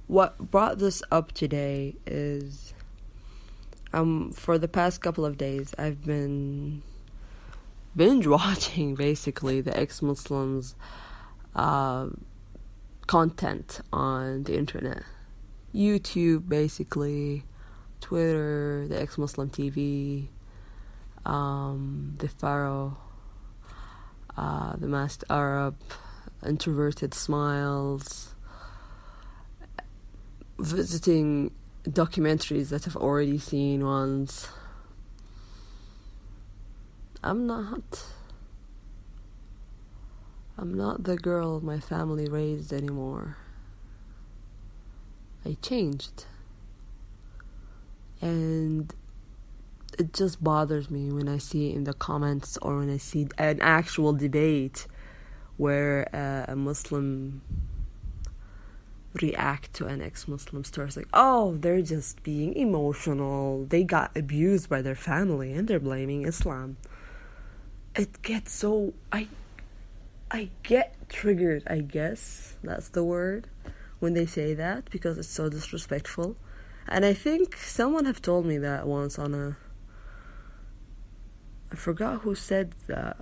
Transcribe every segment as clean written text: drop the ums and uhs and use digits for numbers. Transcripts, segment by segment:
what brought this up today is for the past couple of days I've been binge watching basically the ex-Muslims content on the internet. YouTube, basically, Twitter, the Ex-Muslim TV, the Pharaoh, the Masked Arab, Introverted Smiles, visiting documentaries that I've already seen once. I'm not the girl my family raised anymore. I changed. And it just bothers me when I see in the comments or when I see an actual debate where a Muslim react to an ex-Muslim story. It's like, oh, they're just being emotional. They got abused by their family and they're blaming Islam. It gets so... I get triggered, I guess. That's the word. When they say that, because it's so disrespectful. And I think someone have told me that once on I forgot who said that.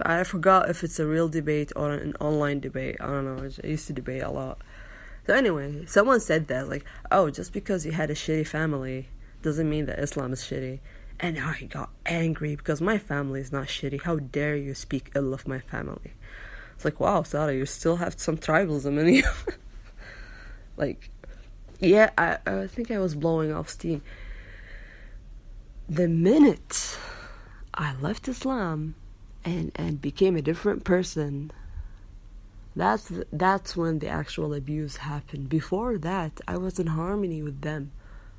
I forgot if it's a real debate or an online debate. I don't know. I used to debate a lot. So anyway, someone said that, like, oh, just because you had a shitty family doesn't mean that Islam is shitty. And I got angry because my family is not shitty. How dare you speak ill of my family? It's like, wow, Sarah, you still have some tribalism in you. Like, yeah, I think I was blowing off steam. The minute I left Islam and became a different person, that's when the actual abuse happened. Before that, I was in harmony with them.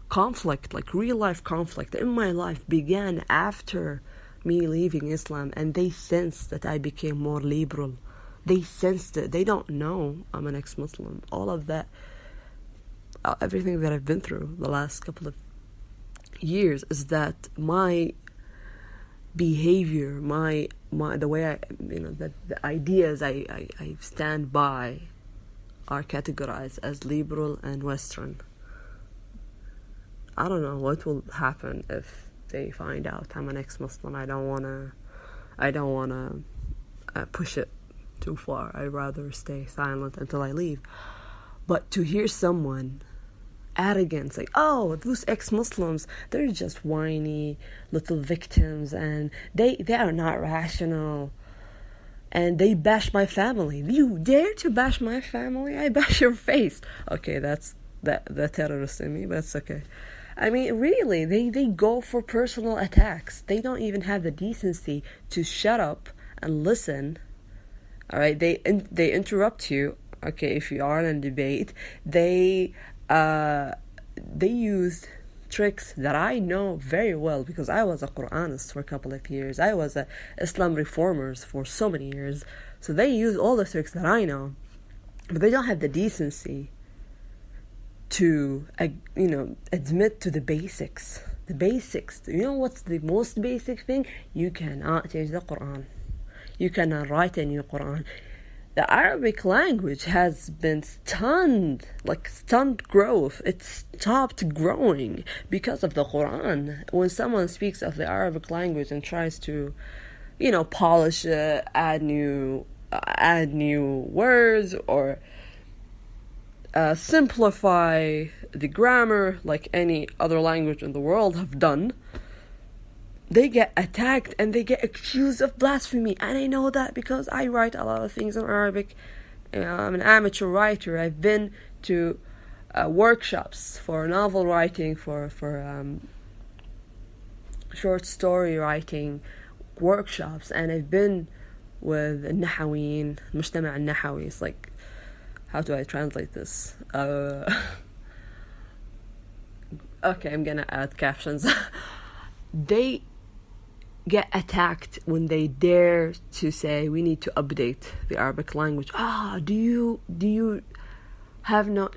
Conflict, like real life conflict in my life, began after me leaving Islam, and they sensed that I became more liberal. They sensed it. They don't know I'm an ex-Muslim. All of that, everything that I've been through the last couple of years is that my behavior, the way I, the ideas I stand by are categorized as liberal and Western. I don't know what will happen if they find out I'm an ex-Muslim. I don't wanna push it too far. I'd rather stay silent until I leave. But to hear someone arrogant, like, oh, those ex-Muslims, they're just whiny little victims, and they are not rational, and they bash my family. You dare to bash my family? I bash your face. Okay, that's the terrorist in me, but it's okay. I mean, really, they go for personal attacks. They don't even have the decency to shut up and listen. All right, they interrupt you. Okay, if you are in a debate, they use tricks that I know very well because I was a Quranist for a couple of years. I was a Islam reformers for so many years. So they use all the tricks that I know, but they don't have the decency to admit to the basics. The basics. You know what's the most basic thing? You cannot change the Quran. You cannot write a new Quran. The Arabic language has been stunned growth. It stopped growing because of the Quran. When someone speaks of the Arabic language and tries to, polish it, add new words, or simplify the grammar like any other language in the world have done, they get attacked and they get accused of blasphemy. And I know that because I write a lot of things in Arabic. I'm an amateur writer. I've been to workshops for novel writing, for short story writing workshops, and I've been with Nahaween, Mujtama' al-Nahawi. It's like, how do I translate this? Okay, I'm gonna add captions. They get attacked when they dare to say we need to update the Arabic language. Do you have no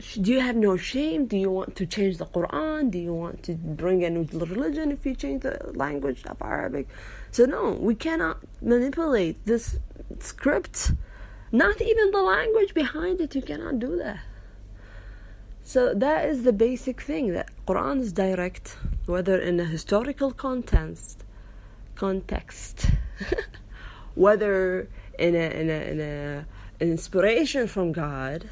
shame? Do you want to change the Quran? Do you want to bring a new religion if you change the language of Arabic? So no, we cannot manipulate this script. Not even the language behind it. You cannot do that. So that is the basic thing, that Quran is direct, whether in a historical context, whether in a inspiration from God.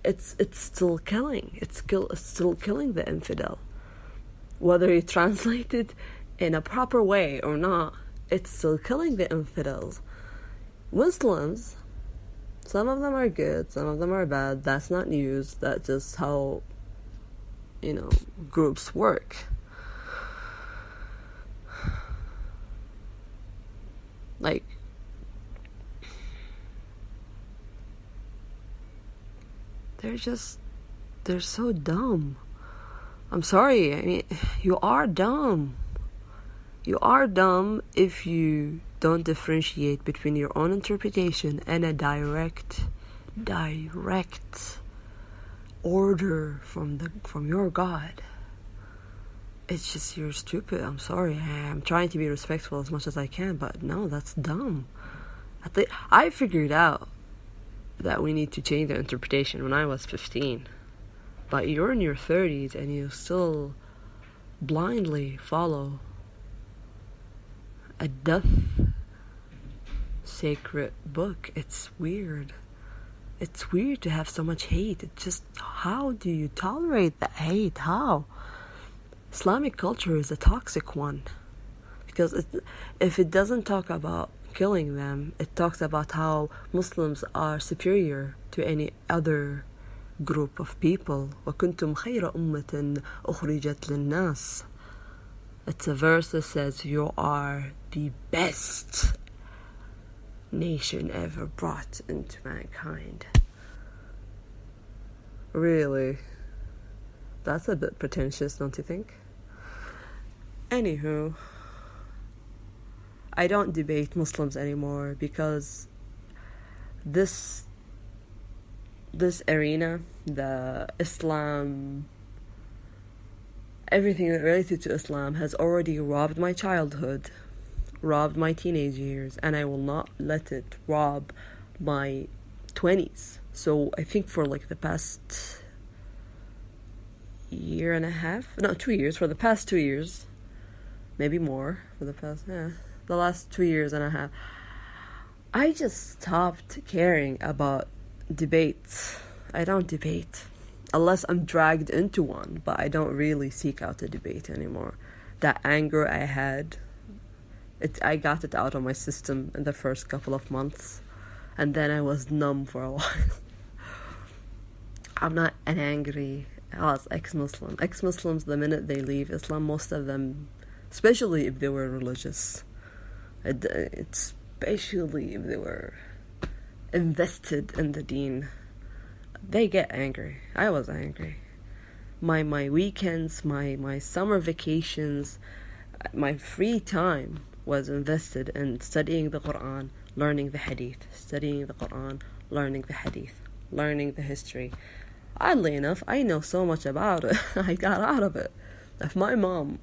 It's still killing. It's still killing the infidel. Whether you translate it in a proper way or not, it's still killing the infidels. Muslims, some of them are good, some of them are bad. That's not news. That's just how, groups work. Like, they're so dumb. I'm sorry. I mean, you are dumb. You are dumb if you don't differentiate between your own interpretation and a direct order from your God. It's just, you're stupid. I'm sorry. I'm trying to be respectful as much as I can, but no, that's dumb. I figured out that we need to change the interpretation when I was 15. But you're in your 30s and you still blindly follow a death sacred book. It's weird. It's weird to have so much hate. It's just, how do you tolerate that hate? How? Islamic culture is a toxic one. Because if it doesn't talk about killing them, it talks about how Muslims are superior to any other group of people. وَكُنْتُمْ خَيْرَ أُمَّةٍ أُخْرِجَتْ لِلنَّاسِ. It's a verse that says you are the best nation ever brought into mankind. Really? That's a bit pretentious, don't you think? Anywho, I don't debate Muslims anymore because this arena, the Islam, everything related to Islam has already robbed my childhood, robbed my teenage years, and I will not let it rob my 20s. So I think for like the past year and a half, no, 2 years, for the past 2 years, maybe more, for the last 2 years and a half, I just stopped caring about debates. I don't debate unless I'm dragged into one, but I don't really seek out a debate anymore. That anger I had, I got it out of my system in the first couple of months, and then I was numb for a while. I'm not an angry ex-Muslim. Ex-Muslims, the minute they leave Islam, most of them, especially if they were religious, especially if they were invested in the deen, they get angry. I was angry. My weekends, my summer vacations, my free time was invested in studying the Quran, learning the hadith, studying the Quran, learning the hadith, learning the history. Oddly enough, I know so much about it. I got out of it. If my mom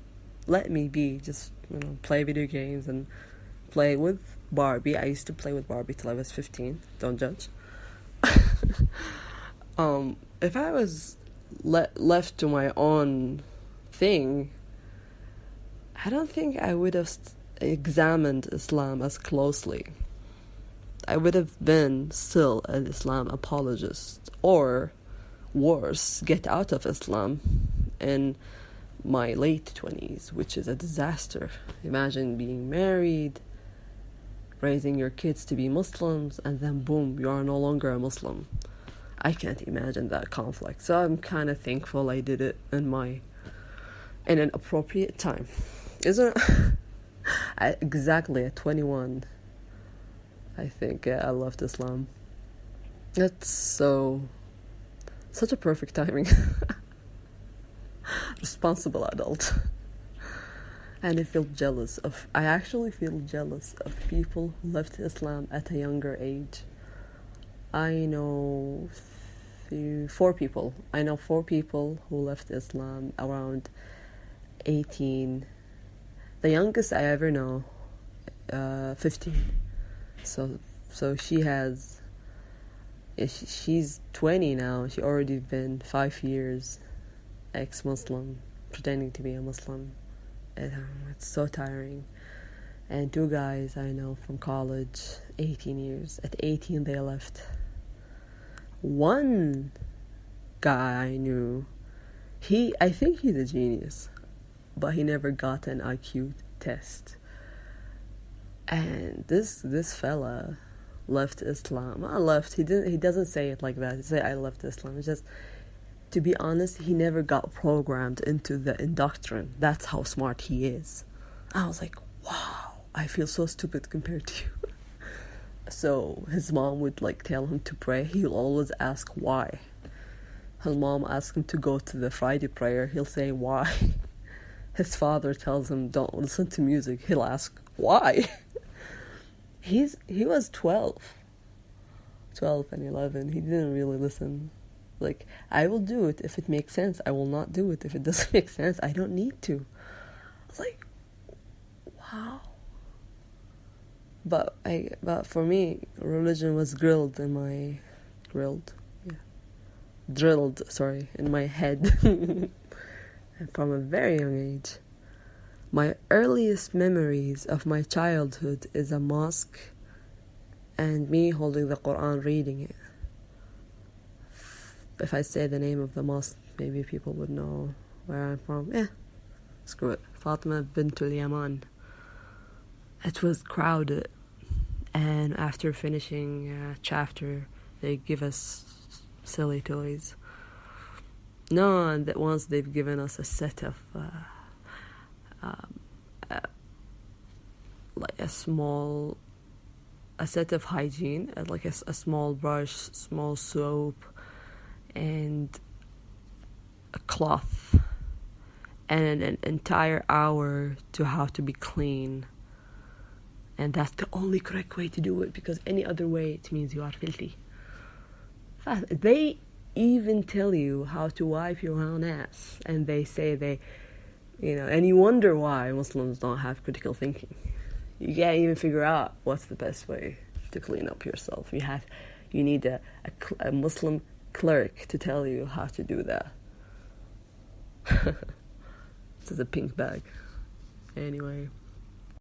let me just play video games and play with Barbie. I used to play with Barbie till I was 15. Don't judge. If I was left to my own thing, I don't think I would have examined Islam as closely. I would have been still an Islam apologist, or worse, get out of Islam in my late 20s, which is a disaster. Imagine being married, raising your kids to be Muslims, and then boom, you are no longer a Muslim. I can't imagine that conflict. So I'm kind of thankful I did it in an appropriate time. Isn't it? Exactly at 21, I think I left Islam. That's such a perfect timing. Responsible adult. And I actually feel jealous of people who left Islam at a younger age. I know 4 people. I know 4 people who left Islam around 18. The youngest I ever know, 15. So she has, she's 20 now. She already been 5 years ex-Muslim, pretending to be a Muslim. It's so tiring. And 2 guys I know from college, 18 years. At 18 they left. One guy I knew, I think he's a genius, but he never got an IQ test. And this fella left Islam. Not left, he doesn't say it like that. He say I left Islam. It's just, to be honest, he never got programmed into the indoctrination. That's how smart he is. I was like, wow, I feel so stupid compared to you. So his mom would like tell him to pray. He'll always ask why. His mom asks him to go to the Friday prayer. He'll say why. His father tells him don't listen to music. He'll ask why. He was 12 and 11. He didn't really listen. Like, I will do it if it makes sense. I will not do it if it doesn't make sense. I don't need to. I was like, wow. But for me, religion was drilled in my head from a very young age. My earliest memories of my childhood is a mosque and me holding the Quran, reading it. If I say the name of the mosque, maybe people would know where I'm from. Screw it. Fatima bintul Yaman. It was crowded, and after finishing a chapter, they give us silly toys. No, and that once they've given us a set of like a set of hygiene, like a small brush, small soap, and a cloth, and an entire hour to how to be clean. And that's the only correct way to do it, because any other way it means you are filthy. They even tell you how to wipe your own ass, and they say and you wonder why Muslims don't have critical thinking. You can't even figure out what's the best way to clean up yourself. You need a Muslim clerk to tell you how to do that. This is a pink bag. Anyway.